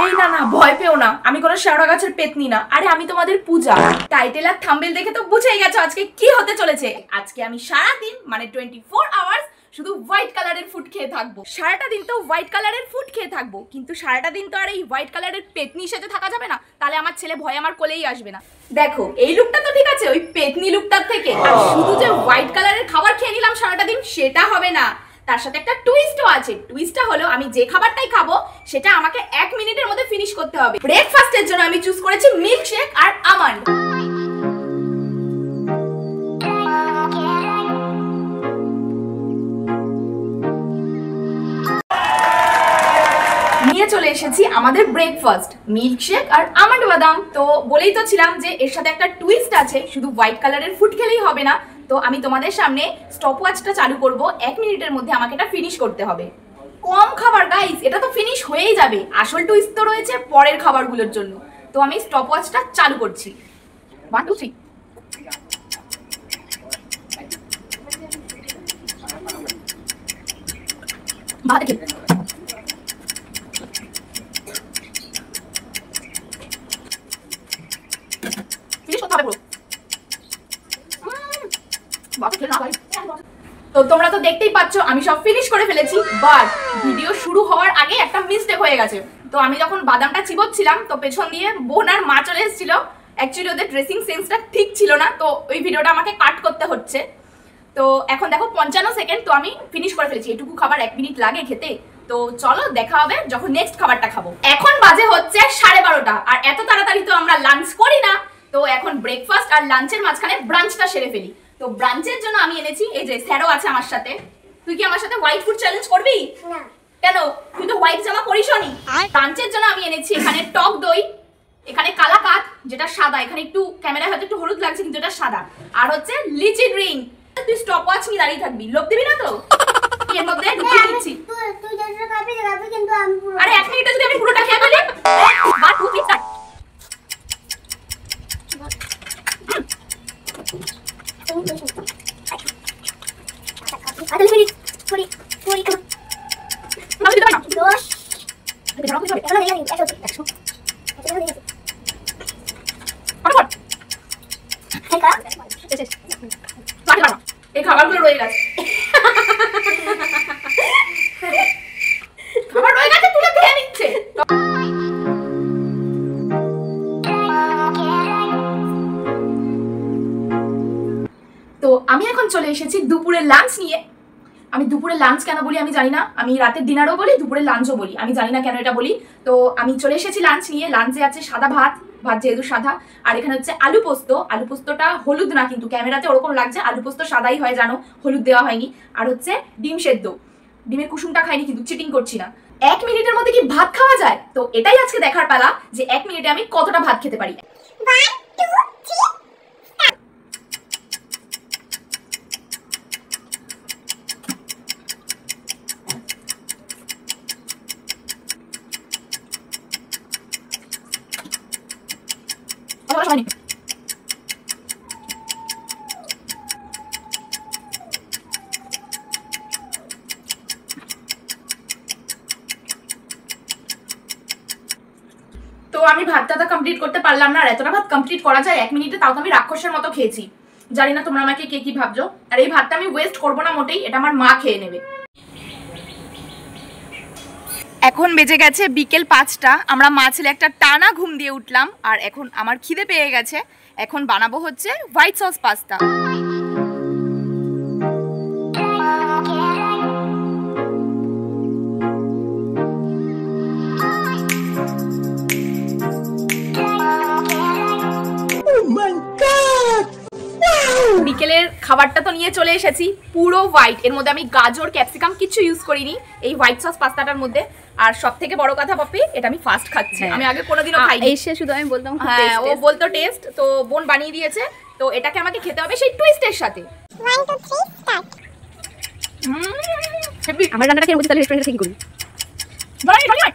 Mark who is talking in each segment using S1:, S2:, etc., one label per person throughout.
S1: এই না না, ভয় পেও না, আমি কোনো শেওড়া গাছের পেতনি না। আরে আমি তোমাদের পূজা। টাইটেল আর থাম্বনেল দেখে তো বুঝেই গেছো আজকে কি হতে চলেছে। আজকে আমি সারাদিন মানে 24 আওয়ার্স শুধু হোয়াইট কালারের ফুড খেয়ে থাকবো। সারাটা দিন তো হোয়াইট কালারের ফুড খেয়ে থাকবো, কিন্তু সারাটা দিন তো আর এই হোয়াইট কালারের পেতনি সাথে থাকা যাবে না, তাহলে আমার ছেলে ভয় আমার কোলেই আসবে না। দেখো এই লুকটা তো ঠিক আছে, ওই পেতনি লুকটার থেকে আর শুধু যে হোয়াইট কালারের খাবার খেয়ে নিলাম সারাটা দিন সেটা হবে না, তার সাথে একটা টুইস্টও আছে। টুইস্টটা হলো আমি যে খাবারটাই খাবো সেটা আমাকে 1 মিনিটের মধ্যে ফিনিশ করতে হবে। ব্রেকফাস্টের জন্য আমি চুজ করেছি মিল্কশেক আর আমন্ড। নিয়ে চলে এসেছি আমাদের ব্রেকফাস্ট, মিল্কশেক আর আমন্ড বাদাম। তো বলেই তো ছিলাম যে এর সাথে একটা টুইস্ট আছে, শুধু হোয়াইট কালারের ফুড খেলেই হবে না। তো আমি তোমাদের সামনে স্টপওয়াচটা চালু করব, 1 মিনিটের মধ্যে আমাকে এটা ফিনিশ করতে হবে। কম খাবার গাইস, এটা তো ফিনিশ হয়েই যাবে, আসল টুইস্ট তো রয়েছে পরের খাবারগুলোর জন্য। তো আমি স্টপওয়াচটা চালু করছি। 1 2 3। ভাত খেয়ে তো তোমরা তো দেখতেই পাচ্ছ আমি সব ফিনিশ করে ফেলেছি, বাট ভিডিও শুরু হওয়ার আগে একটা মিস্টেক হয়ে গেছে। তো আমি যখন বাদামটা চিবোচ্ছিলাম তো পেছন দিয়ে বোন আর মা চলে এসেছিল। অ্যাকচুয়ালি ওদের ড্রেসিং সেন্সটা ঠিক ছিল না, তো ওই ভিডিওটা আমাকে কাট করতে হচ্ছে। তো এখন দেখো 55 সেকেন্ড, তো আমি ফিনিশ করে ফেলেছি। এটুকু খাবার 1 মিনিট লাগে খেতে। তো চলো দেখা হবে যখন নেক্সট খাবারটা খাবো। এখন বাজে হচ্ছে 12:30, আর এত তাড়াতাড়ি তো আমরা লাঞ্চ করি না। তো এখন ব্রেকফাস্ট আর লাঞ্চের মাঝখানে ব্রাঞ্চটা সেরে ফেলি। তো ব্রাঞ্চের জন্য আমি এনেছি এই যে স্যারো আছে আমার সাথে। তুই কি আমার সাথে হোয়াইট ফুড চ্যালেঞ্জ করবি? না। কেন? তুই তো হোয়াইট জামা পরিসনি। ব্রাঞ্চের জন্য আমি এনেছি এখানে টক দই, এখানে কালাকাত যেটা সাদা, এখানে একটু ক্যামেরায় হয়তো একটু হলুদ লাগছে কিন্তু এটা সাদা, আর হচ্ছে লিচি ড্রিঙ্ক। তুই স্টপওয়াচ নিয়ে দাঁড়িয়ে থাকবি, লোভ দিবি না তো? এর মধ্যে ঢুকিয়ে দিচ্ছি। তুই যেটা খাবি কিন্তু আমি পুরো। আরে 1 মিনিটে যদি আমি পুরোটা খেয়ে ফেলি, বাট টু পিস কাট। এই খাবারগুলো রয়ে গেছে, খাবার রয়ে গেছে, তুলে খেয়ে নিচ্ছে। তো আমি এখন চলে এসেছি দুপুরের লাঞ্চ নিয়ে। আমি দুপুরের লাঞ্চ কেন বলি আমি জানি না, আমি রাতের ডিনারও বলি দুপুরের লাঞ্চও বলি, আমি জানি না কেন এটা বলি। তো আমি চলে এসেছি লাঞ্চ নিয়ে। লাঞ্চে আছে সাদা ভাত, ভাত যেহেতু সাদা, আর এখানে হচ্ছে আলু পোস্ত। আলু পোস্তটা হলুদ না, কিন্তু ক্যামেরাতে ওরকম লাগছে, আলু পোস্ত সাদাই হয় জানো, হলুদ দেওয়া হয়নি। আর হচ্ছে ডিম সেদ্ধ, ডিমের কুসুমটা খাইনি কিন্তু চিটিং করছি না। 1 মিনিটের মধ্যে কি ভাত খাওয়া যায়? তো এটাই আজকে দেখার পালা যে 1 মিনিটে আমি কতটা ভাত খেতে পারি। 1 2 3। তো আমি ভাতটা কমপ্লিট করতে পারলাম না, আর এতটা ভাত কমপ্লিট করা যায় 1 মিনিটে? তাও তো আমি রাক্ষসের মতো খেয়েছি। জানি না তোমরা আমাকে কে কি ভাবছো। আর এই ভাতটা আমি ওয়েস্ট করবো না মোটেই, এটা আমার মা খেয়ে নেবে। এখন বেজে গেছে বিকেল 5টা, আমরা মা ছেলে একটা টানা ঘুম দিয়ে উঠলাম, আর এখন আমার খিদে পেয়ে গেছে। এখন বানাবো হচ্ছে হোয়াইট সস পাস্তা। বিকেলের খাবারটা তো নিয়ে চলে এসেছি, পুরো হোয়াইট। এর মধ্যে আমি গাজর ক্যাপসিকাম কিছু ইউজ করিনি এই হোয়াইট সস পাস্তাটার মধ্যে। আর সবথেকে বড় কথা পপি, এটা আমি ফার্স্ট খাচ্ছি, আমি আগে কোনোদিনও খাইনি।
S2: এসে শুধু আমি বলতাম
S1: হ্যাঁ, ও বলতো টেস্ট, তো বোন বানিয়ে দিয়েছে। তো এটাকে আমাকে খেতে হবে সেই টুইস্টের সাথে। 1 2 3 স্টার্ট।
S2: আমার রান্নাটা কেমন তাহলে রেস্টুরেন্টে থেকে করি।
S1: Bye bye bye.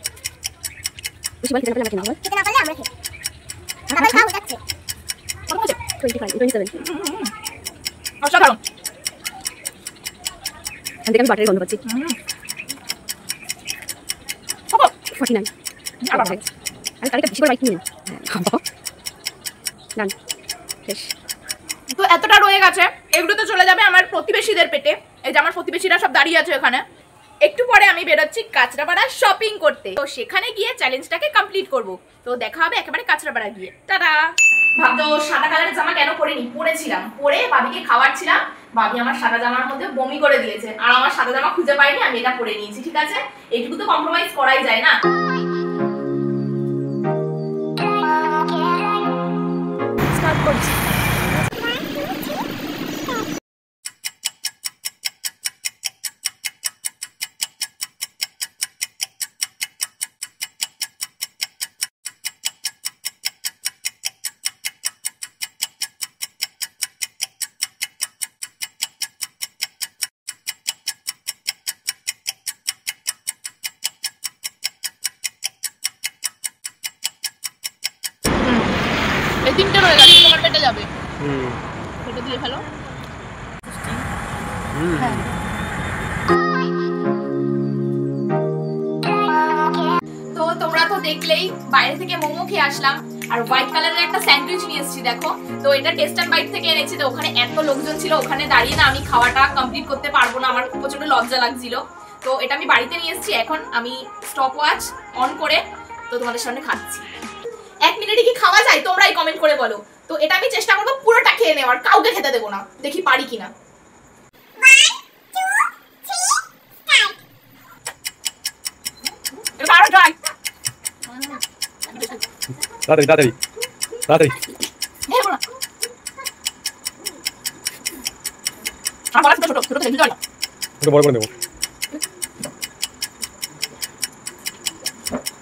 S2: বেশি ভালো খেতে না কেন?
S1: খেতে না পারলে আমরা খেয়ে। আমরা খাবো যাচ্ছে। কত হচ্ছে?
S2: 25 27।
S1: অসাধারণ।
S2: আমি বাটারের গন্ধ পাচ্ছি।
S1: 49।
S2: আরে কালকে বেশি করে বাইক নিয়ে ডান শেষ।
S1: তো এতটা রয়ে গেছে, এগুলো তো চলে যাবে আমার প্রতিবেশীদের পেটে। এই যে আমার প্রতিবেশীরা সব দাঁড়িয়ে আছে এখানে। একটু পরে আমি বেরোচ্ছি কাঁচরাপাড়া শপিং করতে, তো সেখানে গিয়ে চ্যালেঞ্জটাকে কমপ্লিট করব। তো দেখা হবে একেবারে কাঁচরাপাড়া গিয়ে। টাটা। ভাবতো সাদা কালারের জামা কেন পরিনি, পরেছিলাম, পরে বাবিকে খাওয়াচ্ছিলাম, বাবি আমার সাদা জামার মধ্যে বমি করে দিয়েছে, আর আমার সাদা জামা খুঁজে পাইনি, আমি এটা পরে নিয়েছি। ঠিক আছে, এইটুকু তো কম্প্রোমাইজ করাই যায় না। স্টার্ট করছি। এই তিনটে রয়ে গেছে, তোমার পেটে যাবে। পেটে দিয়ে ফেলো। তো তোমরা তো দেখলেই, বাইরে থেকে মোমো খেয়ে আসলাম, আর হোয়াইট কালারের একটা স্যান্ডউইচ নিয়ে এসেছি দেখো। তো এটা টেস্ট অ্যান্ড বাইট থেকে এনেছি। তো ওখানে এত লোকজন ছিল, ওখানে দাঁড়িয়ে না আমি খাওয়াটা কমপ্লিট করতে পারবো না, আমার প্রচন্ড লজ্জা লাগছিল। তো এটা আমি বাড়িতে নিয়ে এসেছি, এখন আমি স্টপ ওয়াচ অন করে তো তোমাদের সামনে খাচ্ছি। 1 মিনিটে কি খাওয়া যায় তোমরাই কমেন্ট করে বলো। তো এটা আমি চেষ্টা করবো পুরোটা খেয়ে নেওয়ার, কাউকে খেতে দেবো না, দেখি পারি কিনা।
S3: তাড়াতাড়ি তাড়াতাড়ি তাড়াতাড়ি ওটা বড় করে নেবো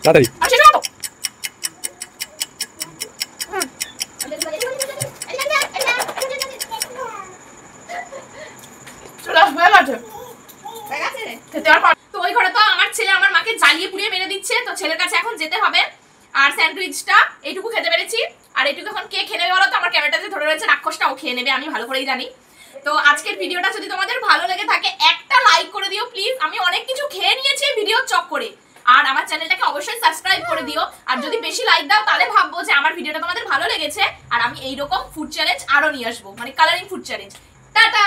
S3: তাড়াতাড়ি।
S1: তো ওই ঘরে তো আমার ছেলে আমার মাকে জ্বালিয়ে পুড়িয়ে মেরে দিচ্ছে, তো ছেলের কাছে এখন যেতে হবে। আর স্যান্ডউইচটা এইটুকু খেতে পেরেছি, আর এইটুকু এখন কে খেয়ে নেবে বলো তো? আমার ক্যামেরাটা যে ধরে রয়েছে রাক্ষসটা, ও খেয়ে নেবে, আমি ভালো করেই জানি। তো আজকের ভিডিওটা যদি তোমাদের ভালো লেগে থাকে একটা লাইক করে দিও প্লিজ। আমি অনেক কিছু খেয়ে নিয়েছি ভিডিও চক করে। আর আমার চ্যানেলটাকে অবশ্যই সাবস্ক্রাইব করে দিও। আর যদি বেশি লাইক দাও তাহলে ভাববো যে আমার ভিডিওটা তোমাদের ভালো লেগেছে, আর আমি এইরকম ফুড চ্যালেঞ্জ আরো নিয়ে আসবো, মানে কালারিং ফুড চ্যালেঞ্জ। টাটা।